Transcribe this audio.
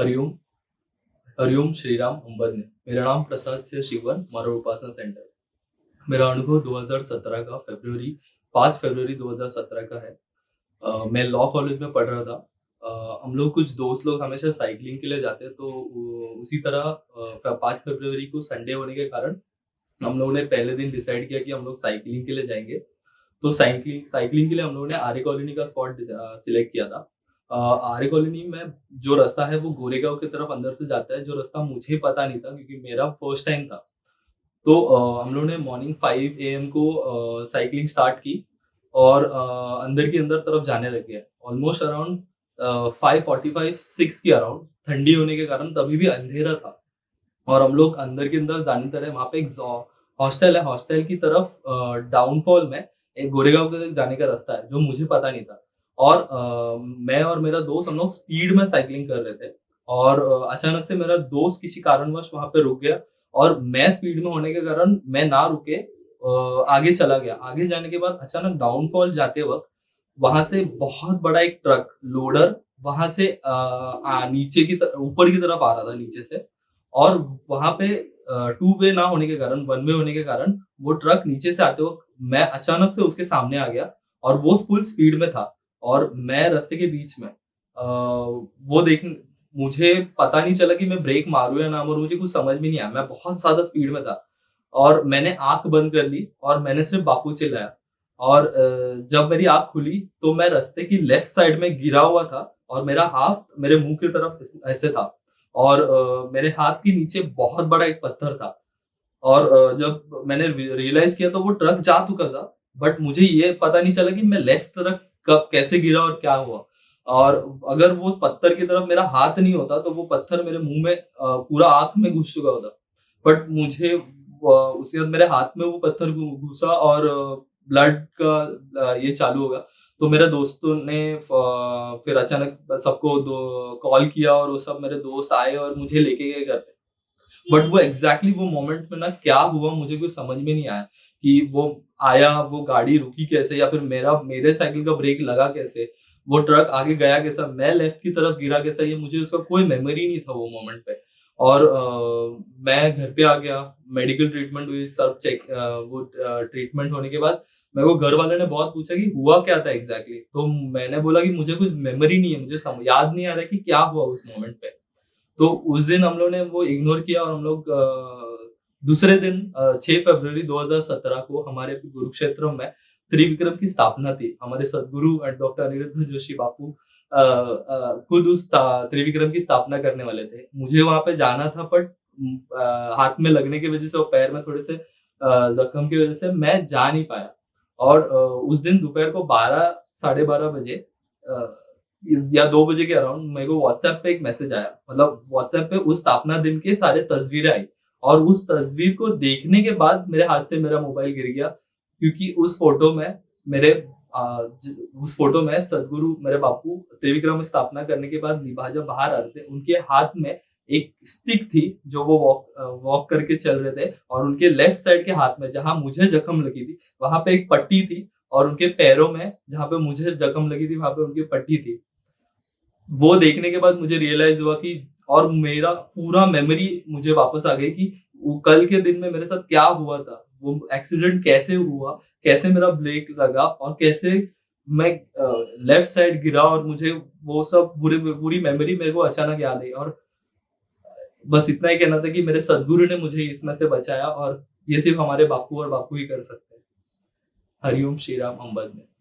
हरिओम, हरिओम श्रीराम अंबदने। मेरा नाम प्रसाद सिंह शिवन, मारो उपासना सेंटर। मेरा अनुभव 2017 का फ़रवरी 5 फ़रवरी 2017 का है। मैं लॉ कॉलेज में पढ़ रहा था। हम लोग कुछ दोस्त लोग हमेशा साइक्लिंग के लिए जाते हैं, तो उसी तरह 5 फ़रवरी को संडे होने के कारण हम लोगों ने पहले दिन डिसाइड किया कि हम लोग साइक्लिंग के लिए जाएँगे। तो साइक्लिंग साइक्लिंग के लिए हम लोगों ने आर्य कॉलोनी का स्पॉट सिलेक्ट किया था। आर्य कॉलोनी में जो रास्ता है वो गोरेगाँव की तरफ अंदर से जाता है, जो रास्ता मुझे पता नहीं था क्योंकि मेरा फर्स्ट टाइम था। तो हम लोगों ने मॉर्निंग 5 एएम को साइक्लिंग स्टार्ट की और अंदर की अंदर तरफ जाने लगे। ऑलमोस्ट अराउंड 5:45 6 के अराउंड ठंडी होने के कारण तभी भी अंधेरा था और हम लोग अंदर के अंदर जाने तरह वहाँ पे एक हॉस्टल है, हॉस्टल की तरफ डाउनफॉल में एक गोरेगाँव के जाने का रास्ता है, जो मुझे पता नहीं था और मैं और मेरा दोस्त हम लोग स्पीड में साइक्लिंग कर रहे थे और अचानक से मेरा दोस्त किसी कारणवश वहाँ पे रुक गया और मैं स्पीड में होने के कारण मैं ना रुके आगे चला गया। आगे जाने के बाद अचानक डाउनफॉल जाते वक़्त वहाँ से बहुत बड़ा एक ट्रक लोडर वहाँ से नीचे की ऊपर की तरफ आ रहा था नीचे से और वहाँ पे टू वे ना होने के कारण, वन वे होने के कारण वो ट्रक नीचे से आते वक़्त मैं अचानक से उसके सामने आ गया और वो फुल स्पीड में था और मैं रास्ते के बीच में। वो देख मुझे पता नहीं चला कि मैं ब्रेक मारूँ या ना मारूँ, मुझे कुछ समझ में नहीं आया। मैं बहुत ज़्यादा स्पीड में था और मैंने आँख बंद कर ली और मैंने सिर्फ़ बापू चिल्लाया और जब मेरी आँख खुली तो मैं रास्ते की लेफ्ट साइड में गिरा हुआ था और मेरा हाथ मेरे मुँह की तरफ ऐसे था और मेरे हाथ के नीचे बहुत बड़ा एक पत्थर था और जब मैंने रियलाइज़ किया तो वो ट्रक जा चुका था, बट मुझे ये पता नहीं चला कि मैं लेफ्ट तरफ कब कैसे गिरा और क्या हुआ? और अगर वो पत्थर की तरफ मेरा हाथ नहीं होता, तो वो पत्थर मेरे मुँह में पूरा आँख में घुस चुका होता। बट मुझे उसके बाद मेरे हाथ में वो पत्थर घुसा और ब्लड का ये चालू हो गया। तो मेरे दोस्तों ने फिर अचानक सबको दो कॉल किया और वो सब मेरे दोस्त आए और मुझे लेके गए घर पे। बट वो एग्ज़ैक्टली वो मोमेंट में ना क्या हुआ मुझे कुछ समझ में नहीं आया कि वो आया, वो गाड़ी रुकी कैसे या फिर मेरे साइकिल का ब्रेक लगा कैसे? वो ट्रक आगे गया कैसा? मैं लेफ्ट की तरफ गिरा कैसा? ये मुझे उसका कोई मेमोरी नहीं था वो मोमेंट पे। और मैं घर पे आ गया, मेडिकल ट्रीटमेंट हुई, सब वो ट्रीटमेंट होने के बाद मेरे को घर वालों ने बहुत पूछा कि हुआ क्या था एग्ज़ैक्टली? तो मैंने बोला कि मुझे कुछ मेमोरी नहीं है, मुझे याद नहीं आ रहा है कि क्या हुआ उस मोमेंट पे। तो उस दिन हम लोग ने वो इग्नोर किया और हम लोग दूसरे दिन 6 फरवरी 2017 को हमारे कुरुक्षेत्र में त्रिविक्रम की स्थापना थी। हमारे सद्गुरु डॉक्टर अनिरुद्ध जोशी बापू खुद उस त्रिविक्रम की स्थापना करने वाले थे। मुझे वहाँ पे जाना था बट हाथ में लगने की वज़ह से और पैर में थोड़े से ज़ख्म की वज़ह से मैं जा नहीं पाया और उस दिन दोपहर को 12 साढ़े 12 बजे अ, या 2 बजे के अराउंड मेरे को व्हाट्सएप पे एक मैसेज आया। मतलब व्हाट्सएप पे उस स्थापना दिन के सारे तस्वीरें आई और उस तस्वीर को देखने के बाद मेरे हाथ से मेरा मोबाइल गिर गया क्योंकि उस फ़ोटो में मेरे उस फ़ोटो में सद्गुरु मेरे बापू त्रिविक्रम में स्थापना करने के बाद जब बाहर आ रहे थे, उनके हाथ में एक स्टिक थी जो वो वॉक करके चल रहे थे और उनके लेफ्ट साइड के हाथ में जहाँ मुझे जख्म लगी थी, वहाँ पे एक पट्टी थी और उनके पैरों में जहाँ पे मुझे जख्म लगी थी, वहाँ पे उनकी पट्टी थी। वो देखने के बाद मुझे रियलाइज़ हुआ कि और मेरा पूरा मेमोरी मुझे वापस आ गई कि वो कल के दिन में मेरे साथ क्या हुआ था? वो एक्सीडेंट कैसे हुआ? कैसे मेरा ब्रेक लगा और कैसे मैं लेफ्ट साइड गिरा और मुझे वो सब पूरी मेमोरी मेरे को अचानक याद आई और बस इतना ही कहना था कि मेरे सद्गुरु ने मुझे इसमें से बचाया और ये सिर्फ़ हमारे बापू और बापू ही कर सकते हैं। हरिओम श्री राम अंबद में।